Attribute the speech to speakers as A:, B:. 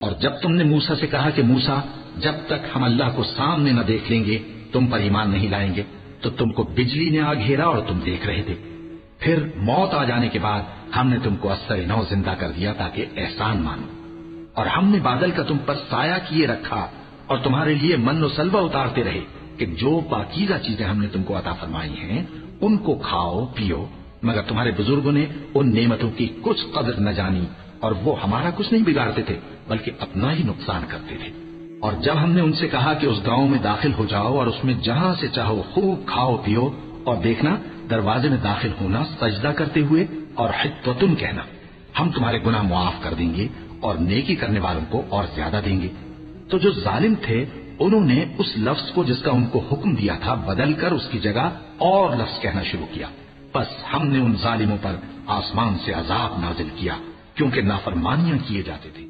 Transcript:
A: और जब तुमने मूसा से कहा कि मूसा, जब तक हम अल्लाह को सामने न देख लेंगे तुम पर ईमान नहीं लाएंगे, तो तुमको बिजली ने आ घेरा और तुम देख रहे थे। फिर मौत आ जाने के बाद हमने तुमको अस्सर नौ जिंदा कर दिया ताकि एहसान मानो। और हमने बादल का तुम पर साया किए रखा और तुम्हारे लिए मन्नो सलवा उतारते रहे कि जो पाकीज़ा चीजें हमने तुमको अता फरमाई हैं उनको खाओ पियो, मगर तुम्हारे बुजुर्गों ने उन नेमतों की कुछ कदर न जानी और वो हमारा कुछ नहीं बिगाड़ते थे बल्कि अपना ही नुकसान करते थे। और जब हमने उनसे कहा कि उस गांव में दाखिल हो जाओ और उसमें जहां से चाहो खूब खाओ पियो, और देखना दरवाजे में दाखिल होना सजदा करते हुए और हित्तुन कहना, हम तुम्हारे गुनाह मुआफ कर देंगे और नेकी करने वालों को और ज्यादा देंगे। तो जो जालिम थे उन्होंने उस लफ्ज को जिसका उनको हुक्म दिया था बदलकर उसकी जगह और लफ्ज कहना शुरू किया। बस हमने उन जालिमों पर आसमान से अजाब नाजिल किया क्योंकि नाफरमानियां किए जाते थे।